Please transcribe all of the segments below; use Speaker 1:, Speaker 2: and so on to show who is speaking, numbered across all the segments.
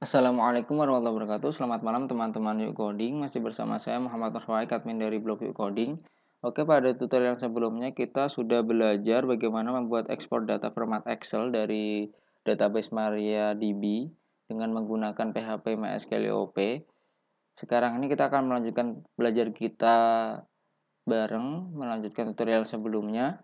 Speaker 1: Assalamualaikum warahmatullahi wabarakatuh. Selamat malam teman-teman Yuk Coding. Masih bersama saya Muhammad Nurfaik, admin dari blog Yuk Coding. Oke, pada tutorial sebelumnya kita sudah belajar bagaimana membuat ekspor data format Excel dari database MariaDB dengan menggunakan PHP MySQL OP. Sekarang ini kita akan melanjutkan belajar kita melanjutkan tutorial sebelumnya.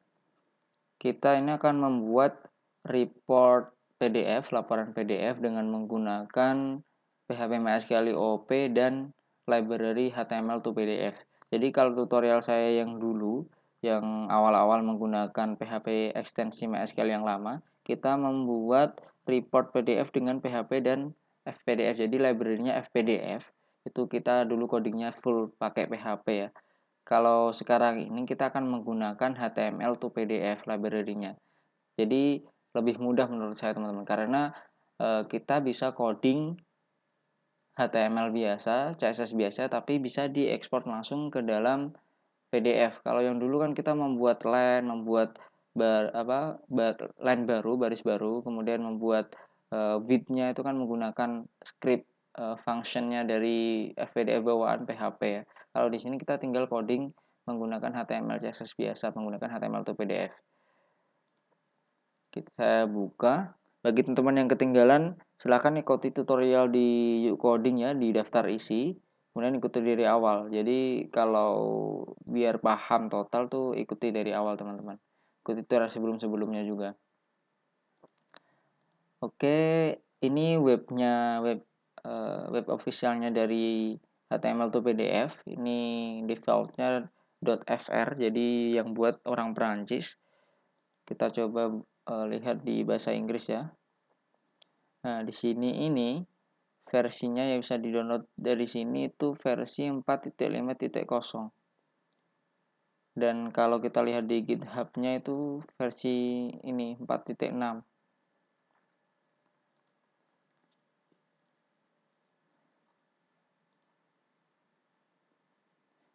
Speaker 1: Kita ini akan membuat report PDF, laporan PDF dengan menggunakan PHP MySQL OP dan library HTML to PDF. Jadi kalau tutorial saya yang dulu, yang awal-awal menggunakan PHP ekstensi MySQL yang lama, kita membuat report PDF dengan PHP dan FPDF. Jadi library-nya FPDF. Itu kita dulu codingnya full pakai PHP ya. Kalau sekarang ini kita akan menggunakan HTML to PDF library-nya. Jadi lebih mudah menurut saya teman-teman karena kita bisa coding HTML biasa, CSS biasa tapi bisa diekspor langsung ke dalam PDF. Kalau yang dulu kan kita membuat line, membuat line baru, baris baru, kemudian membuat width-nya itu kan menggunakan script function-nya dari FPDF bawaan PHP ya. Kalau di sini kita tinggal coding menggunakan HTML CSS biasa, menggunakan HTML to PDF. Saya buka. Bagi teman-teman yang ketinggalan, silakan ikuti tutorial di Coding ya, di daftar isi. Kemudian ikuti dari awal. Jadi kalau biar paham total tuh ikuti dari awal teman-teman. Ikuti tutorial sebelum-sebelumnya juga. Oke, ini web officialnya dari HTML to PDF. Ini defaultnya .fr, jadi yang buat orang Perancis. Kita coba lihat di bahasa Inggris ya. Nah, di sini ini versinya yang bisa di-download dari sini itu versi 4.5.0. Dan kalau kita lihat di GitHub-nya itu versi ini 4.6.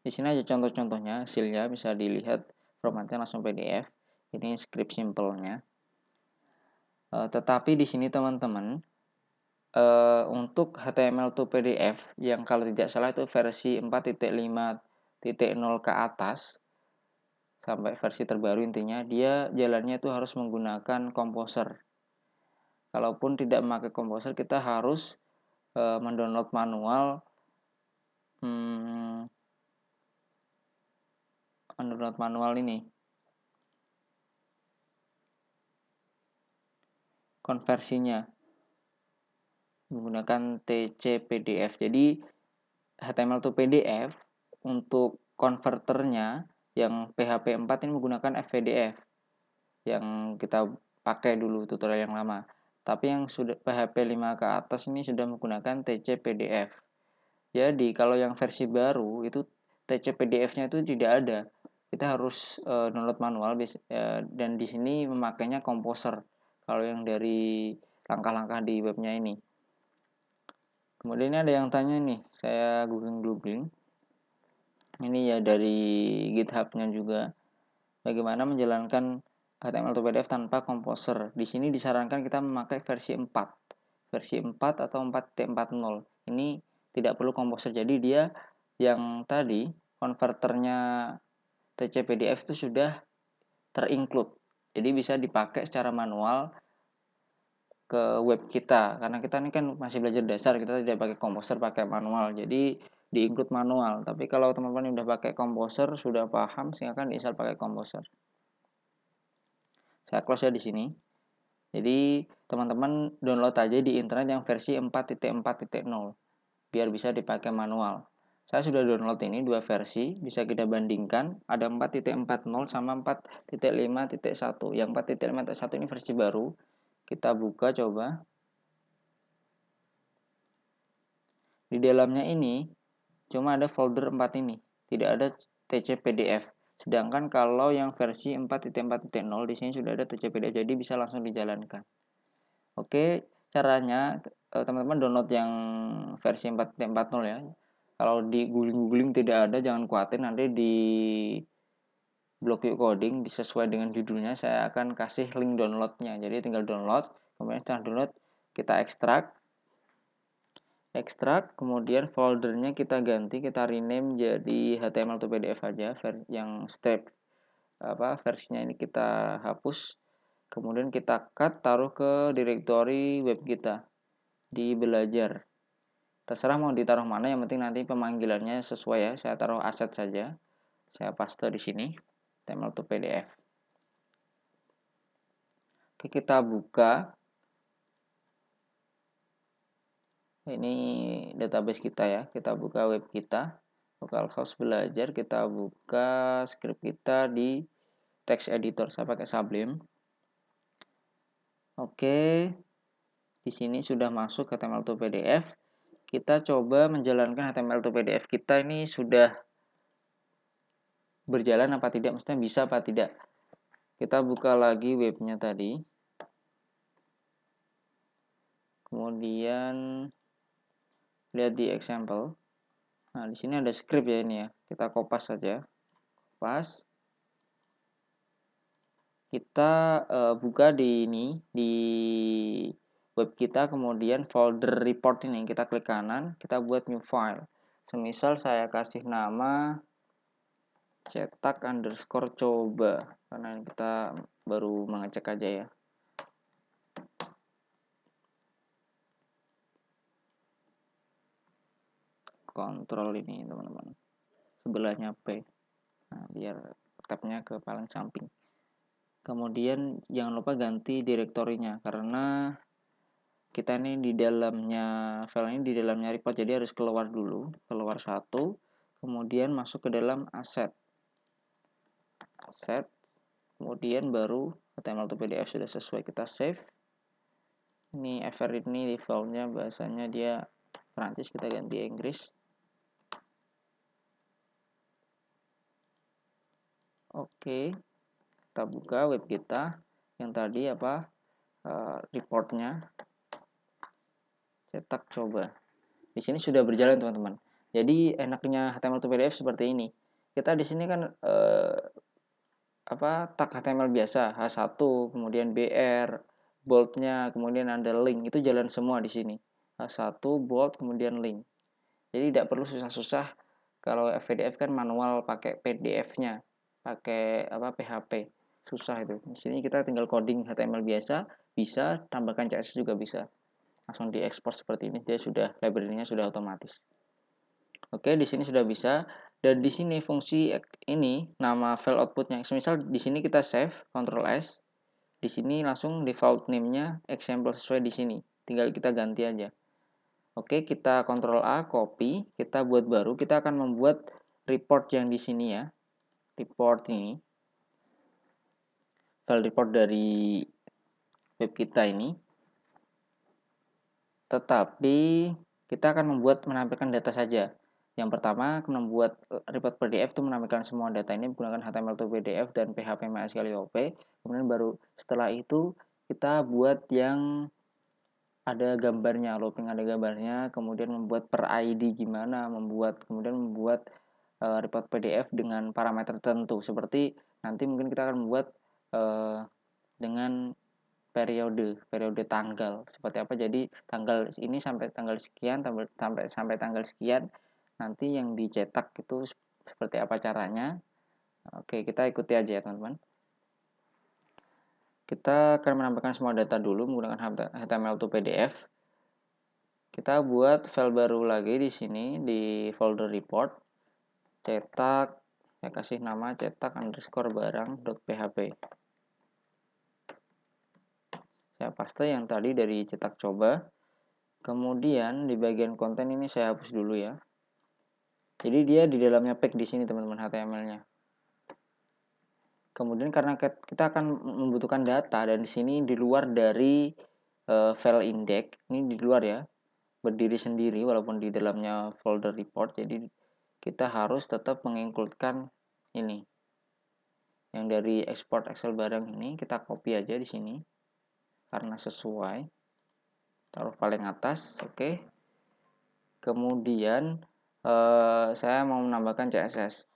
Speaker 1: Di sini aja contoh-contohnya, hasilnya bisa dilihat formatnya langsung PDF. Ini script simple-nya. Tetapi di sini teman-teman, untuk HTML to PDF yang kalau tidak salah itu versi 4.5.0 ke atas sampai versi terbaru, intinya dia jalannya itu harus menggunakan Composer. Kalaupun tidak memakai Composer, kita harus mendownload manual ini konversinya menggunakan TC-PDF. Jadi HTML to PDF untuk konverternya yang PHP 4 ini menggunakan FPDF yang kita pakai dulu tutorial yang lama. Tapi yang sudah PHP 5 ke atas ini sudah menggunakan TC-PDF. Jadi kalau yang versi baru itu TC-PDF-nya itu tidak ada. Kita harus download manual dan di sini memakainya Composer. Kalau yang dari langkah-langkah di webnya ini. Kemudian ada yang tanya nih, saya googling. Ini ya dari GitHub-nya juga. Bagaimana menjalankan HTML to PDF tanpa Composer. Di sini disarankan kita memakai versi 4. Versi 4 atau 4.40. Ini tidak perlu Composer. Jadi dia yang tadi konverternya TC-PDF itu sudah terinclude. Jadi bisa dipakai secara manual ke web kita, karena kita ini kan masih belajar dasar, kita tidak pakai Composer, pakai manual, jadi di-include manual. Tapi kalau teman-teman udah pakai Composer, sudah paham, silakan di-install pakai Composer. Saya close ya di sini. Jadi teman-teman download aja di internet yang versi 4.4.0 biar bisa dipakai manual. Saya sudah download ini dua versi, bisa kita bandingkan. Ada 4.40 sama 4.5.1. Yang 4.5.1 ini versi baru. Kita buka coba. Di dalamnya ini cuma ada folder 4 ini, tidak ada TC PDF. Sedangkan kalau yang versi 4.4.0 di sini sudah ada TC PDF, jadi bisa langsung dijalankan. Oke, caranya teman-teman download yang versi 4.40 ya. Kalau di googling tidak ada, jangan khawatir, nanti di blog Yuk Coding sesuai dengan judulnya saya akan kasih link downloadnya. Jadi tinggal download, kemudian setelah download kita ekstrak. ekstrak, kemudian foldernya kita ganti, kita rename jadi HTML to PDF aja, yang step versinya ini kita hapus. Kemudian kita cut, taruh ke directory web kita di belajar. Terserah mau ditaruh mana, yang penting nanti pemanggilannya sesuai ya. Saya taruh aset saja. Saya paste di sini, HTML to PDF. Oke, kita buka. Ini database kita ya. Kita buka web kita, localhost belajar. Kita buka script kita di text editor. Saya pakai Sublime. Oke, di sini sudah masuk HTML to PDF. Kita coba menjalankan HTML to PDF kita ini sudah berjalan apa tidak, maksudnya bisa apa tidak. Kita buka lagi webnya tadi. Kemudian lihat di example. Nah, di sini ada script ya ini ya. Kita kopas saja. Kopas. Kita buka di ini di web kita, kemudian folder report ini kita klik kanan, kita buat new file. Semisal saya kasih nama cetak underscore coba, karena kita baru mengecek aja ya. Kontrol ini teman-teman, sebelahnya P. Nah, biar tabnya ke paling samping. Kemudian jangan lupa ganti direktorinya, karena kita ini di dalamnya file ini di dalamnya report, jadi harus keluar dulu, keluar satu, kemudian masuk ke dalam aset, kemudian baru HTML to PDF sudah sesuai, kita save. Ini FR ini defaultnya bahasanya dia Prancis, kita ganti Inggris. Oke, kita buka web kita yang tadi reportnya, cetak coba. Di sini sudah berjalan teman-teman. Jadi enaknya HTML to PDF seperti ini. Kita di sini kan tag HTML biasa, H1, kemudian BR, boldnya, kemudian ada link, itu jalan semua di sini. H1, bold, kemudian link. Jadi tidak perlu susah-susah. Kalau PDF kan manual pakai PDF-nya, pakai PHP, susah itu. Di sini kita tinggal coding HTML biasa, bisa tambahkan CSS juga bisa. Langsung diekspor seperti ini, dia sudah library-nya sudah otomatis. Oke, di sini sudah bisa. Dan di sini fungsi ini nama file outputnya. Misal di sini kita save, Ctrl S. Di sini langsung default name-nya example sesuai di sini. Tinggal kita ganti aja. Oke, kita Ctrl A, copy, kita buat baru. Kita akan membuat report yang di sini ya. Report ini. File report dari web kita ini. Tetapi kita akan menampilkan data saja. Yang pertama, membuat report PDF itu menampilkan semua data ini menggunakan HTML to PDF dan PHP MySQL OP. Kemudian baru setelah itu kita buat yang ada gambarnya, looping ada gambarnya, kemudian membuat per ID gimana, kemudian membuat report PDF dengan parameter tertentu. Seperti nanti mungkin kita akan membuat dengan periode tanggal seperti apa. Jadi tanggal ini sampai tanggal sekian, sampai tanggal sekian, nanti yang dicetak itu seperti apa caranya. Oke, kita ikuti aja ya teman-teman. Kita akan menampilkan semua data dulu menggunakan HTML to PDF. Kita buat file baru lagi di sini di folder report, cetak, saya kasih nama cetak underscore barang.php. Saya paste yang tadi dari cetak coba. Kemudian di bagian konten ini saya hapus dulu ya. Jadi dia di dalamnya pack di sini teman-teman HTML-nya. Kemudian karena kita akan membutuhkan data dan di sini di luar dari file index, ini di luar ya, berdiri sendiri walaupun di dalamnya folder report. Jadi kita harus tetap mengincludekan ini. Yang dari export Excel barang ini kita copy aja di sini karena sesuai. Taruh paling atas, oke. Kemudian saya mau menambahkan CSS.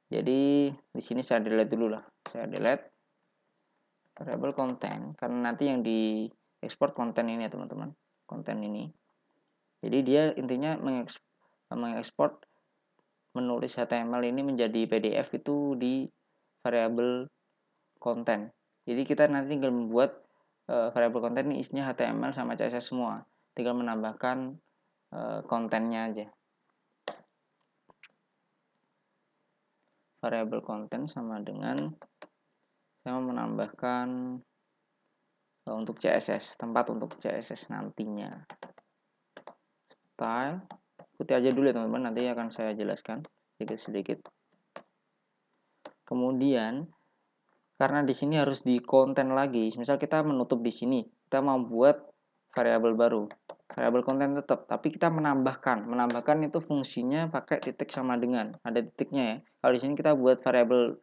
Speaker 1: Jadi di sini saya delete dulu lah. Saya delete variable konten karena nanti yang di export konten ini ya teman-teman. Konten ini. Jadi dia intinya mengekspor menulis HTML ini menjadi PDF itu di variabel konten. Jadi kita nanti tinggal membuat variabel konten ini isinya HTML sama CSS semua. Tinggal menambahkan kontennya aja. Variabel konten sama dengan saya menambahkan untuk CSS, tempat untuk CSS nantinya. Style, ikuti aja dulu ya teman-teman, nanti akan saya jelaskan sedikit-sedikit. Kemudian karena di sini harus di konten lagi, misal kita menutup di sini, kita mau buat variabel baru, variabel konten tetap, tapi kita menambahkan itu fungsinya pakai titik sama dengan, ada titiknya ya. Kalau di sini kita buat variabel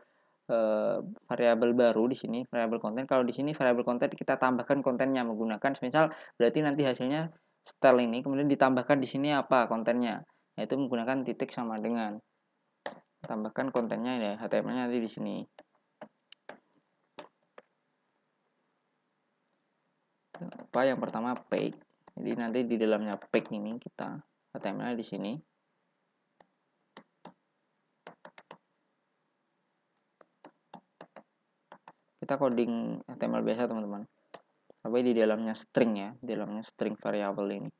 Speaker 1: baru di sini variabel konten, kalau di sini variabel konten kita tambahkan kontennya menggunakan misal, berarti nanti hasilnya style ini kemudian ditambahkan di sini apa kontennya, yaitu menggunakan titik sama dengan, tambahkan kontennya ya, HTML-nya nanti di sini. Apa yang pertama page, jadi nanti di dalamnya page ini kita HTML di sini. Kita coding HTML biasa teman-teman, tapi di dalamnya string ya, di dalamnya string variabel ini.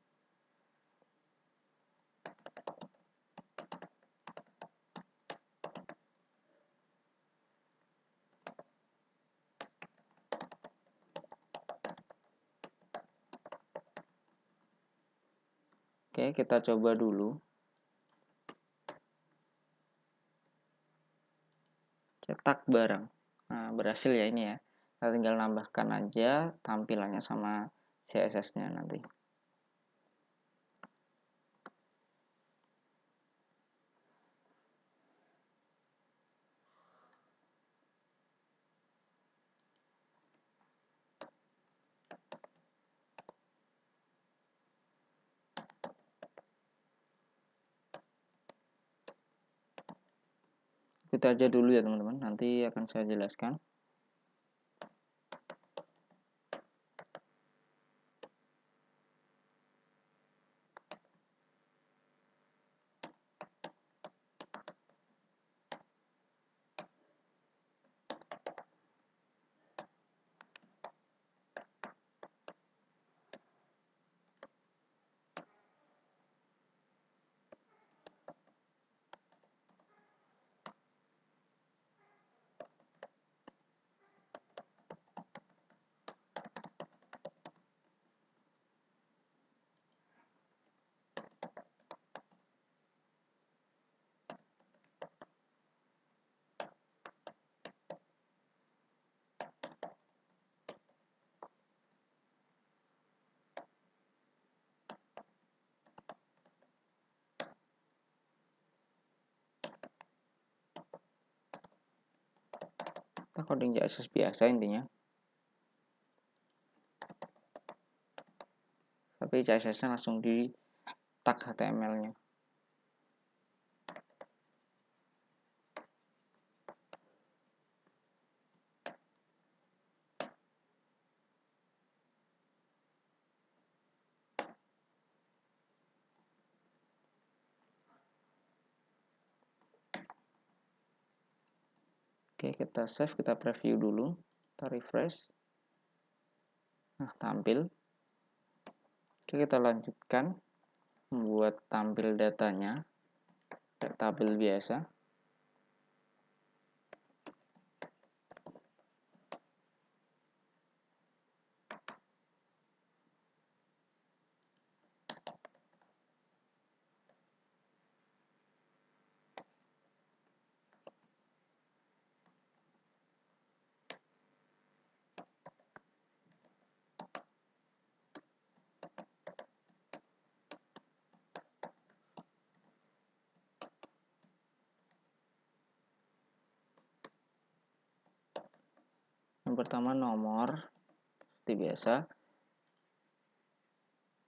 Speaker 1: Oke, kita coba dulu. Cetak barang. Nah, berhasil ya ini ya. Kita tinggal nambahkan aja tampilannya sama CSS-nya nanti. Kita aja dulu ya teman-teman, nanti akan saya jelaskan. Kita coding CSS biasa intinya. Tapi CSS-nya langsung di tag HTML-nya. Oke, kita save, kita preview dulu, kita refresh. Nah, tampil. Oke, kita lanjutkan membuat tampil datanya kayak tabel biasa. Yang pertama nomor, seperti biasa.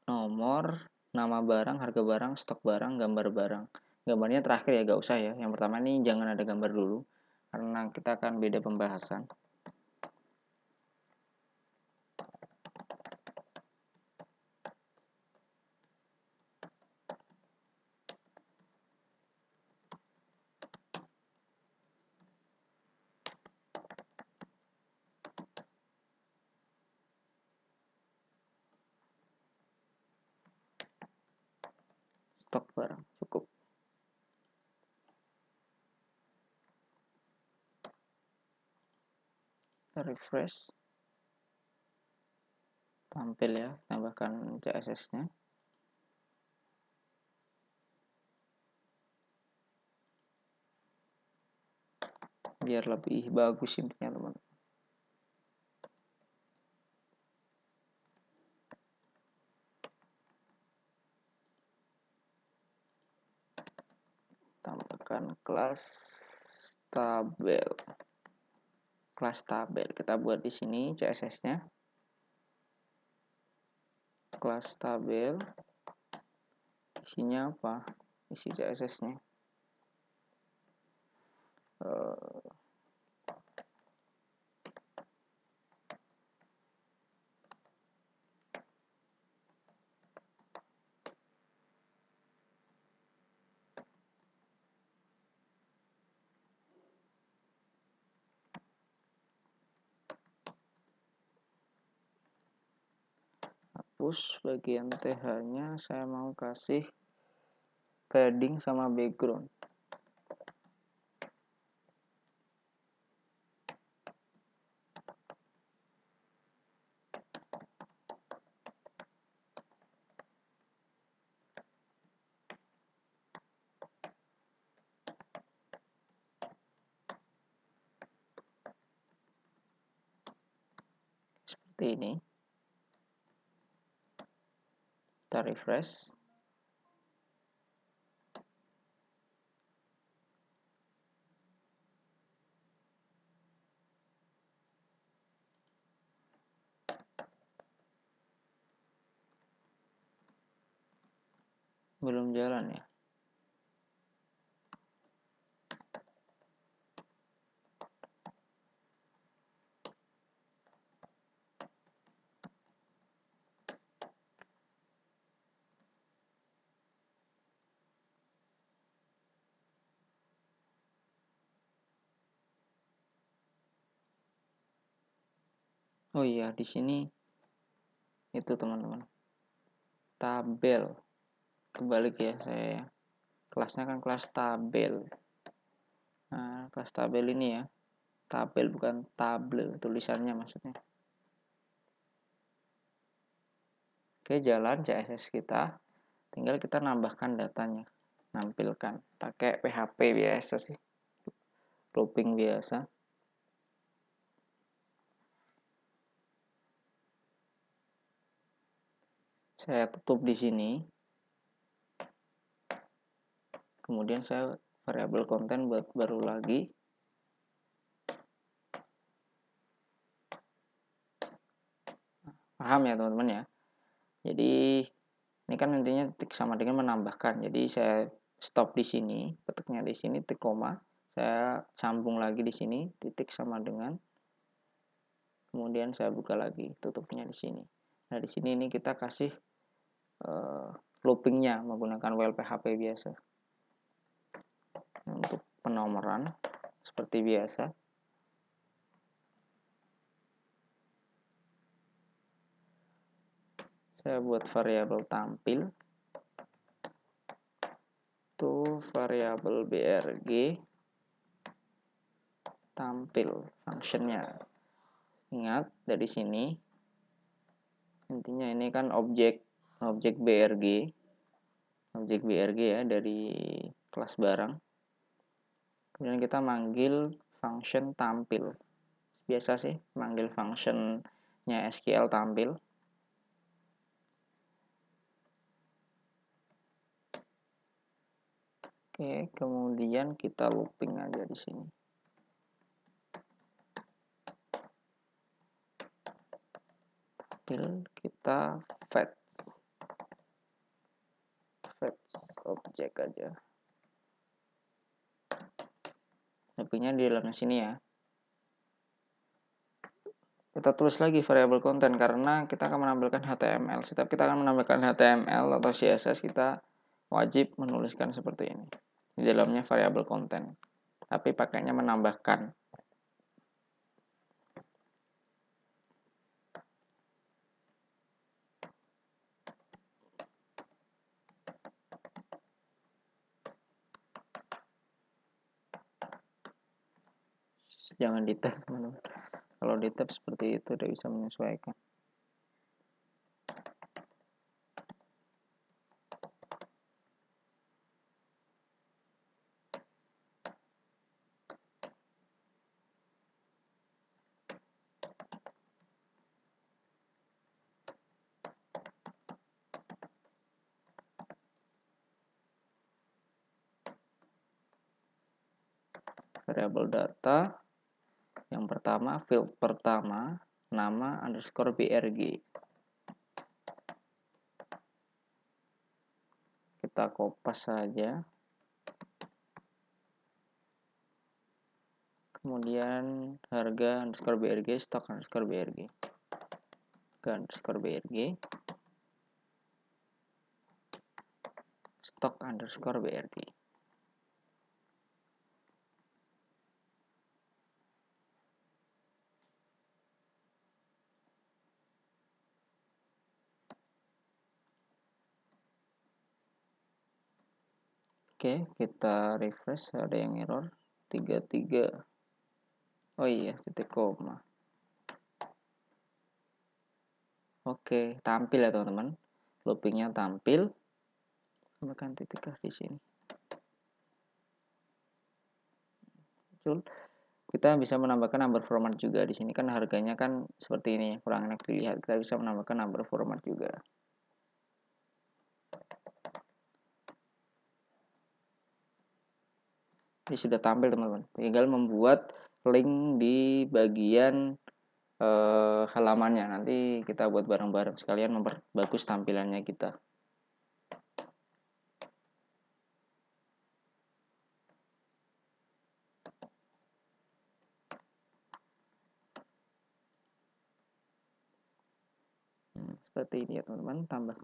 Speaker 1: Nomor, nama barang, harga barang, stok barang, gambar barang. Gambarnya terakhir ya, gak usah ya. Yang pertama ini jangan ada gambar dulu, karena kita akan beda pembahasan. stok barang cukup. Kita refresh, tampil ya, tambahkan CSS-nya. Biar lebih bagus intinya teman. Tambahkan kelas tabel. Kelas tabel kita buat di sini CSS-nya. Kelas tabel. Isinya apa? Isi CSS-nya. Hapus bagian TH-nya, saya mau kasih padding sama background. Seperti ini. Kita refresh. Belum jalan ya. Oh iya, di sini itu teman-teman. Tabel. Kebalik ya saya. Kelasnya kan kelas tabel. Nah, kelas tabel ini ya. Tabel bukan tabel tulisannya maksudnya. Oke, jalan CSS kita. Tinggal kita nambahkan datanya. Nampilkan. Pakai PHP biasa sih. Looping biasa. Saya tutup di sini. Kemudian saya variabel konten buat baru lagi. Paham ya teman-teman ya. Jadi ini kan intinya titik sama dengan menambahkan. Jadi saya stop di sini, ketiknya di sini titik koma. Saya sambung lagi di sini, titik sama dengan. Kemudian saya buka lagi, tutupnya di sini. Nah di sini ini kita kasih loopingnya menggunakan while PHP biasa. Untuk penomoran seperti biasa. Saya buat variabel tampil. Itu variabel brg tampil functionnya. Ingat dari sini intinya ini kan objek brg ya dari kelas barang. Kemudian kita manggil function tampil. Biasa sih manggil functionnya SQL tampil. Oke, kemudian kita looping aja di sini. Tampil kita fetch objek aja. Loopingnya di dalam sini ya. Kita tulis lagi variabel konten karena kita akan menampilkan HTML. Setiap kita akan menampilkan HTML atau CSS, kita wajib menuliskan seperti ini. Di dalamnya variabel konten. Tapi pakainya menambahkan. jangan di tab teman-teman. Kalau di tab seperti itu tidak bisa menyesuaikan. Variabel data yang pertama, field pertama, nama underscore brg. Kita kopas saja. Kemudian harga underscore brg, stok underscore brg, underscore brg, stok underscore brg. Oke, kita refresh, ada yang error 33. Oh iya, titik koma. Oke, tampil ya teman-teman. Loopingnya tampil. Tambahkan titik di sini. Muncul. Kita bisa menambahkan number format juga. Di sini kan harganya kan seperti ini, kurang enak dilihat. Kita bisa menambahkan number format juga. Ini sudah tampil teman-teman. Tinggal membuat link di bagian halamannya. Nanti kita buat bareng-bareng sekalian memperbagus tampilannya kita. Seperti ini ya teman-teman. Tambah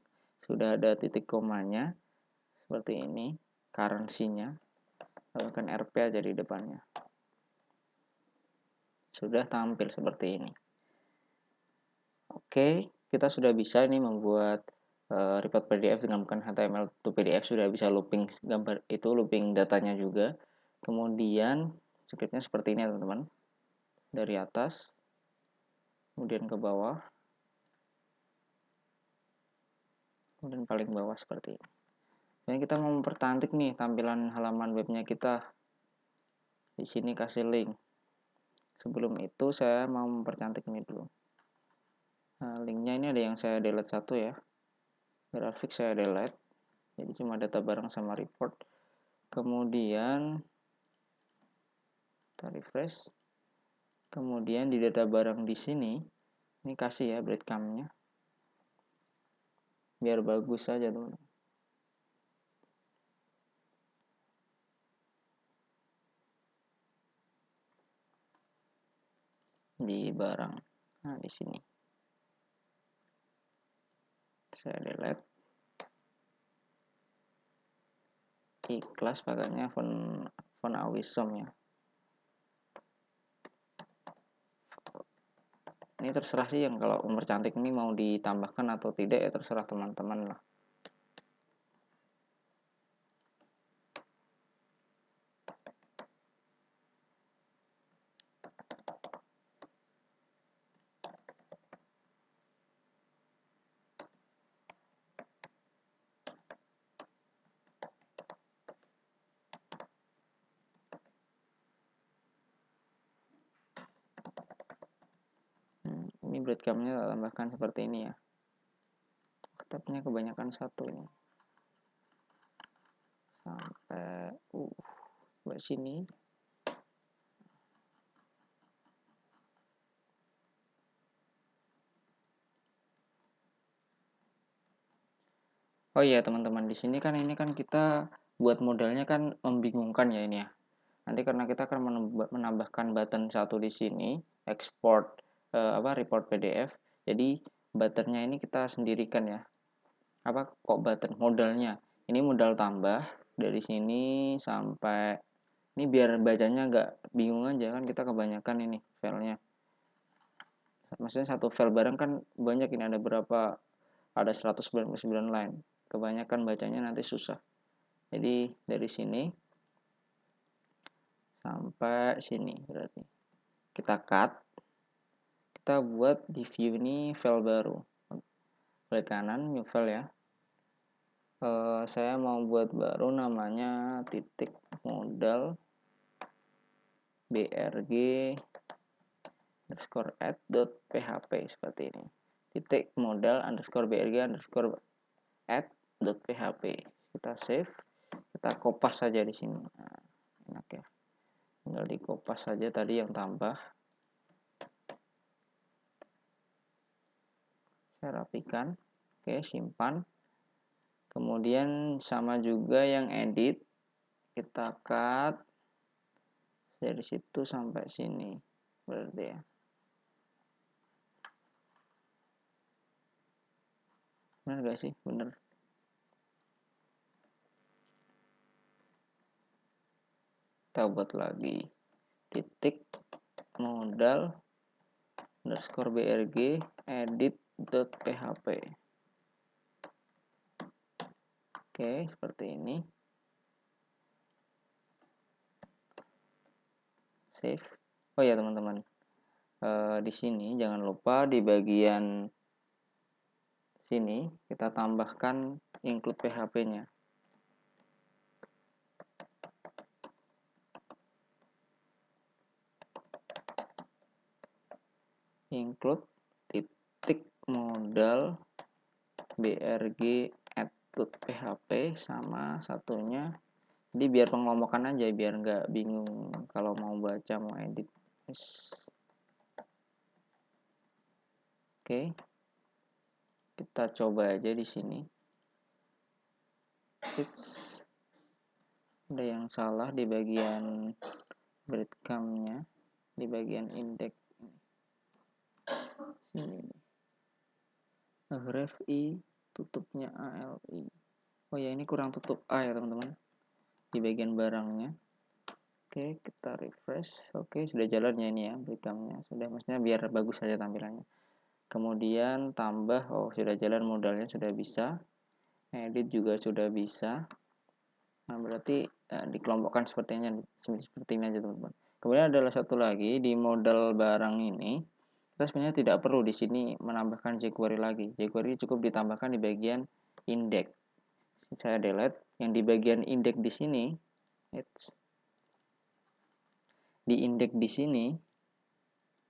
Speaker 1: sudah ada titik komanya seperti ini, currency-nya. Tambahkan RP aja di depannya. Sudah tampil seperti ini. Oke, kita sudah bisa ini membuat report PDF dengan menggunakan HTML to PDF, sudah bisa looping gambar itu, looping datanya juga. Kemudian scriptnya seperti ini teman-teman, dari atas kemudian ke bawah, kemudian paling bawah seperti ini. Dan kita mau mempercantik nih tampilan halaman webnya kita. Di sini kasih link. Sebelum itu saya mau mempercantik ini dulu. Nah, linknya ini ada yang saya delete satu ya. Grafik saya delete. Jadi cuma data barang sama report. Kemudian kita refresh. Kemudian di data barang di sini, ini kasih ya breadcrumb-nya. Biar bagus saja teman. Di barang. Nah, di sini. Saya delete. Ikhlas pakainya font Awisom ya. Ini terserah sih yang kalau mempercantik ini mau ditambahkan atau tidak ya terserah teman-teman lah. Ini breadcrumb-nya tambahkan seperti ini ya. Tabnya kebanyakan satu ini. Sampai buat sini. Oh iya teman-teman, di sini kan ini kan kita buat modelnya kan membingungkan ya ini ya. Nanti karena kita akan menambahkan button satu di sini, export report PDF. Jadi buttonnya ini kita sendirikan ya. Apa kok button modalnya? Ini modal tambah dari sini sampai ini biar bacanya agak bingung aja kan, kita kebanyakan ini filenya. Maksudnya satu file bareng kan banyak, ini ada berapa? Ada 199 line. Kebanyakan bacanya nanti susah. Jadi dari sini sampai sini berarti. kita cut, kita buat di view ini file baru, klik kanan new file ya. Saya mau buat baru namanya titik modal brg underscore add.php seperti ini, titik modal underscore brg underscore add.php. Kita save, kita kopas saja di sini. Nah, enak ya, tinggal di kopas saja tadi yang tambah. Saya rapikan, oke, simpan. Kemudian sama juga yang edit, kita cut dari situ sampai sini berarti ya. Bener gak sih? Bener. Kita buat lagi titik modal underscore brg edit.php. Oke, seperti ini. Save. Oh ya teman-teman, di sini jangan lupa di bagian sini kita tambahkan include php-nya. Include titik modal brg add.php sama satunya, jadi biar pengelompokan aja biar nggak bingung kalau mau baca mau edit. Oke, kita coba aja di sini. Ada yang salah di bagian breadcrumb-nya, di bagian index sini. Ref i tutupnya ali. Oh ya, ini kurang tutup a ya teman-teman di bagian barangnya. Oke, kita refresh. Oke, sudah jalan ya ini ya breadcrumb-nya. Sudah, maksudnya biar bagus saja tampilannya. Kemudian tambah, oh sudah jalan, modalnya sudah bisa, edit juga sudah bisa. Nah berarti dikelompokkan seperti ini aja teman-teman. Kemudian adalah satu lagi di modal barang ini, kita sebenarnya tidak perlu di sini menambahkan jQuery lagi. jQuery cukup ditambahkan di bagian index. Saya delete yang di bagian index di sini. Di index di sini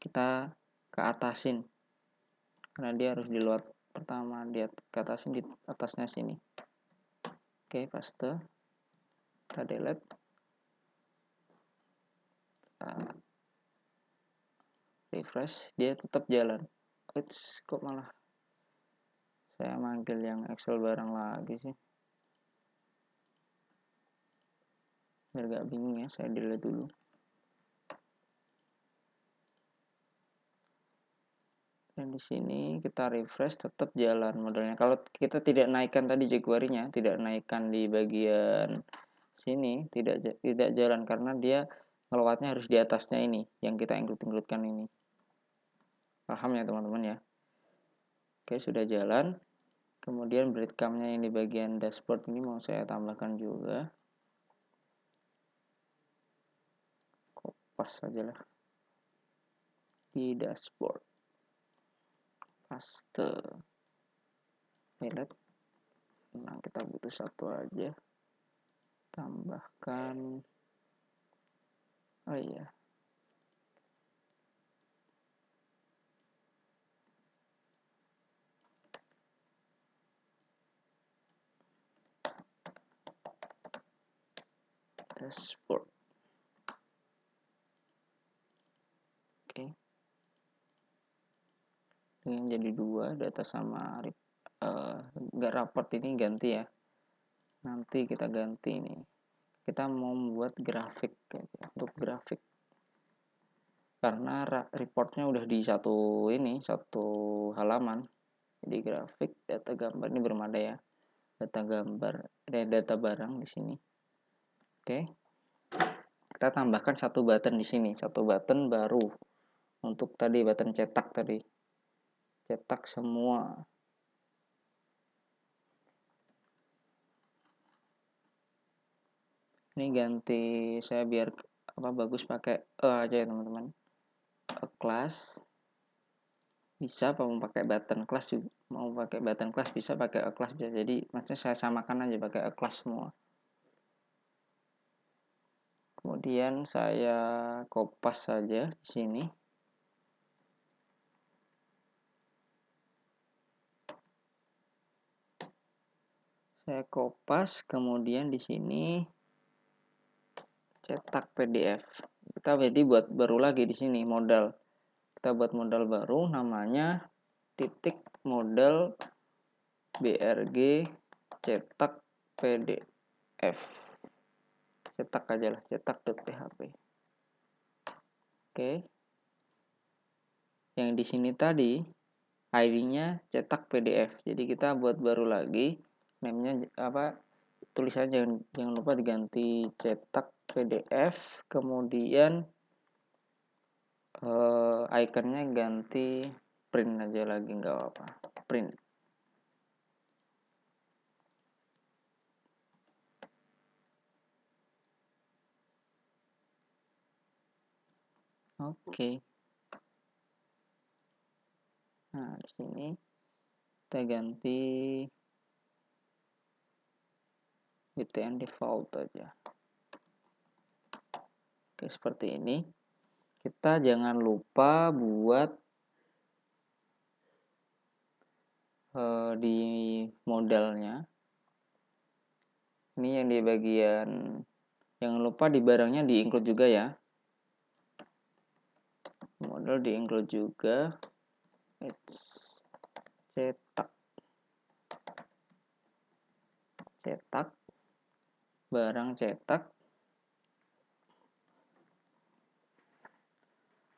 Speaker 1: kita ke atasin, karena dia harus di load pertama, dia ke atasin di atasnya sini. Oke, paste, kita delete, refresh, dia tetap jalan. Kok malah saya manggil yang Excel barang lagi sih, biar gak bingung ya. Saya delete dulu. Dan di sini kita refresh, tetap jalan modelnya. Kalau kita tidak naikkan tadi jQuery-nya, tidak naikkan di bagian sini, tidak jalan karena dia ngelewatnya harus di atasnya ini yang kita include-kan ini. Paham ya teman-teman ya? Oke, sudah jalan. Kemudian breadcrumb-nya yang di bagian dashboard ini mau saya tambahkan juga. Kopas saja lah di dashboard. Paste, delete. Nah, kita butuh satu aja, tambahkan, oh iya, dashboard. Oke, ini jadi dua, data sama nggak raport ini ganti ya, nanti kita ganti ini. Kita mau membuat grafik untuk grafik, karena reportnya udah di satu halaman. Jadi grafik data gambar ini bermada ya, data gambar dan data barang di sini. Oke, kita tambahkan satu button di sini, satu button baru untuk tadi button cetak tadi, cetak semua. Ini ganti saya biar bagus pakai aja ya teman-teman. a class, bisa mau pakai button class juga, mau pakai button class bisa, pakai a class bisa. Jadi maksudnya saya samakan aja pakai a class semua. Kemudian saya kopas saja di sini. Saya kopas, kemudian di sini cetak PDF. Kita jadi buat baru lagi di sini modal. Kita buat modal baru namanya titik modal BRG cetak PDF. Cetak aja lah, cetak.php. Oke. Yang di sini tadi ID-nya cetak PDF. Jadi kita buat baru lagi, name-nya apa? Tulisannya jangan lupa diganti cetak PDF, kemudian ikonnya ganti print aja lagi, nggak apa-apa, print. Oke. Nah, di sini kita ganti btn default aja. Oke, seperti ini. Kita jangan lupa buat di modalnya. Ini yang di bagian, jangan lupa di barangnya di include juga ya. Modal di include juga. Cetak barang cetak,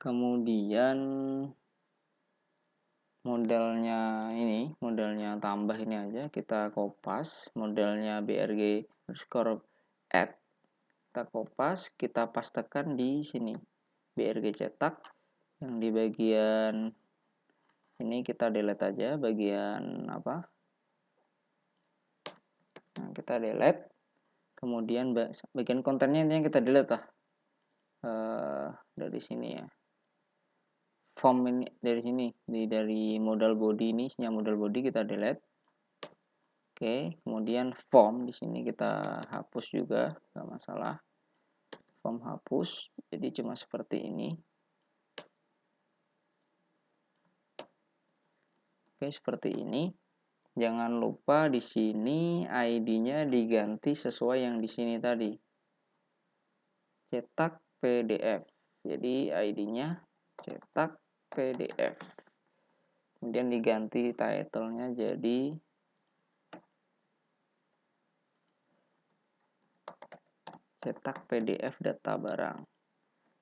Speaker 1: kemudian modelnya ini, modelnya tambah ini aja, kita kopas modelnya brg underscore add, kita kopas, kita pastekan di sini brg cetak. Yang di bagian ini kita delete aja, bagian apa, nah, kita delete. Kemudian bagian kontennya ini yang kita delete lah, dari sini ya, form ini dari sini, dari modal body ini, isinya modal body kita delete. Oke, kemudian form di sini kita hapus juga, nggak masalah, form hapus, jadi cuma seperti ini. Oke, seperti ini. Jangan lupa di sini ID-nya diganti sesuai yang di sini tadi. Cetak PDF. Jadi ID-nya cetak PDF. Kemudian diganti title-nya jadi cetak PDF data barang.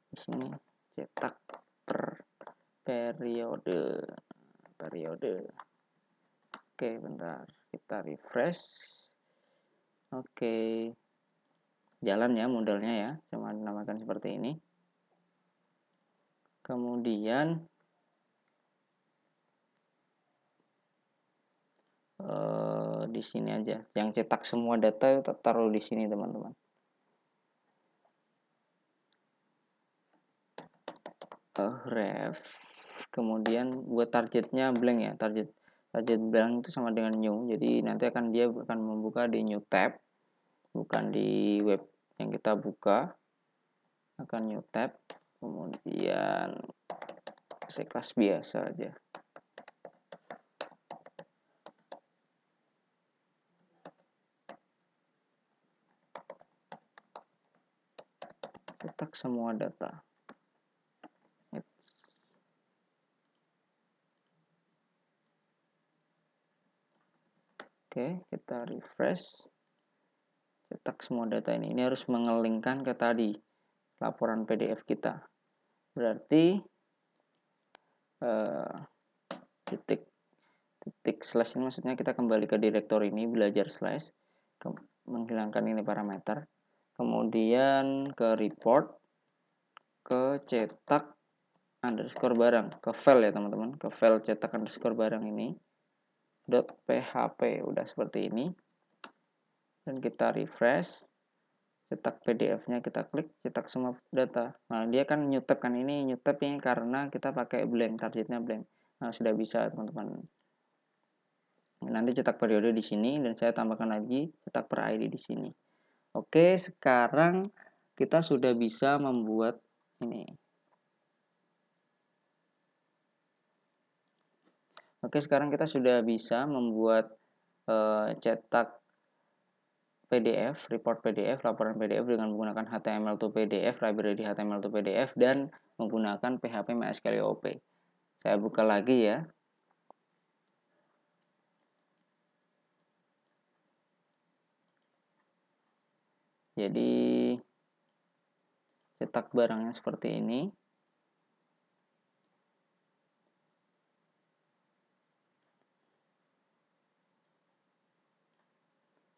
Speaker 1: Di sini cetak per periode. Oke, bentar, kita refresh. Oke, jalan ya modelnya ya, cuma dinamakan seperti ini. Kemudian di sini aja, yang cetak semua data taruh di sini teman-teman. Ref, kemudian buat targetnya blank ya, target blank itu sama dengan new, jadi nanti dia akan membuka di new tab, bukan di web yang kita buka, akan new tab. Kemudian saya kelas biasa aja, cetak semua data. Oke, kita refresh. Cetak semua data ini. Ini harus mengelingkan ke tadi laporan PDF kita. Berarti titik slash ini maksudnya kita kembali ke direktori ini, belajar slash, menghilangkan ini parameter. Kemudian ke report, ke cetak underscore barang, ke file ya teman-teman, ke file cetak underscore barang ini .php, udah seperti ini. Dan kita refresh, cetak PDF-nya, kita klik cetak semua data. Nah, dia kan new tab kan, ini new tab ini karena kita pakai blank, targetnya blank. Nah, sudah bisa teman-teman. Nanti cetak periode di sini dan saya tambahkan lagi cetak per ID di sini. Oke, sekarang kita sudah bisa membuat ini. Oke, sekarang kita sudah bisa membuat cetak PDF, report PDF, laporan PDF dengan menggunakan HTML to PDF, library HTML to PDF, dan menggunakan PHP MySQL OOP. Saya buka lagi ya. Jadi cetak barangnya seperti ini.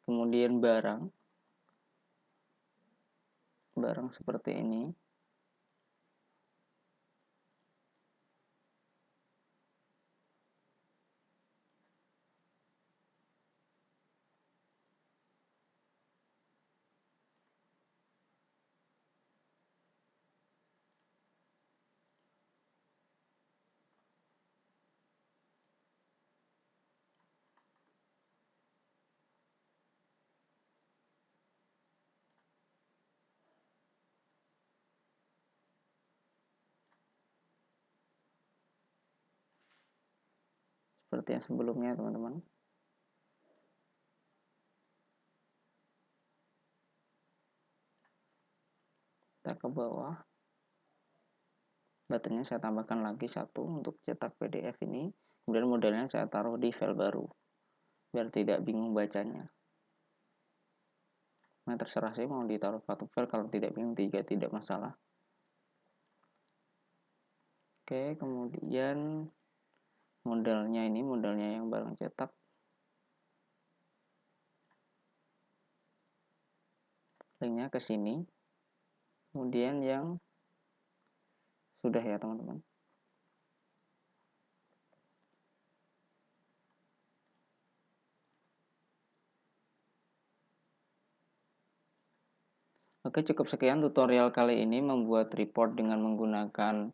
Speaker 1: Kemudian barang seperti ini. Seperti yang sebelumnya teman-teman. Kita ke bawah. Buttonnya saya tambahkan lagi satu untuk cetak PDF ini. Kemudian modelnya saya taruh di file baru. Biar tidak bingung bacanya. Nah, terserah saya mau ditaruh satu file, kalau tidak bingung tidak masalah. Oke, kemudian modelnya ini, modelnya yang barang cetak. Linknya ke sini. Kemudian yang sudah ya teman-teman. Oke, cukup sekian tutorial kali ini membuat report dengan menggunakan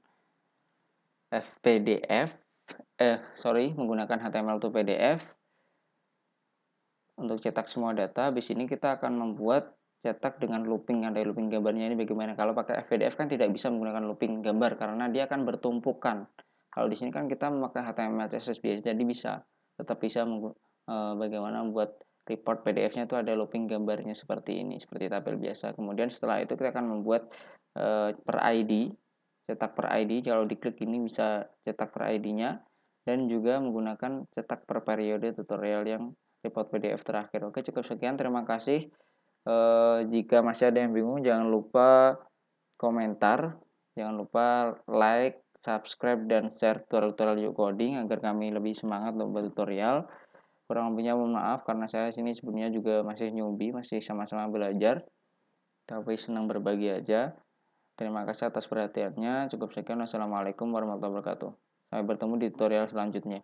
Speaker 1: menggunakan HTML to PDF untuk cetak semua data. Habis ini kita akan membuat cetak dengan looping, ada looping gambarnya ini bagaimana. Kalau pakai FPDF kan tidak bisa menggunakan looping gambar karena dia akan bertumpukan. Kalau di sini kan kita memakai HTML CSS biasa, jadi tetap bisa bagaimana membuat report PDF-nya itu ada looping gambarnya seperti ini, seperti tabel biasa. Kemudian setelah itu kita akan membuat per ID, cetak per ID. Kalau diklik ini bisa cetak per ID-nya dan juga menggunakan cetak per periode tutorial yang report PDF terakhir. Oke, cukup sekian. Terima kasih. Jika masih ada yang bingung, jangan lupa komentar, jangan lupa like, subscribe, dan share tutorial coding agar kami lebih semangat untuk membuat tutorial. Kurang lebihnya mohon maaf karena saya sini sebelumnya juga masih newbie, masih sama-sama belajar, tapi senang berbagi aja. Terima kasih atas perhatiannya. Cukup sekian. Wassalamualaikum warahmatullahi wabarakatuh. Sampai bertemu di tutorial selanjutnya.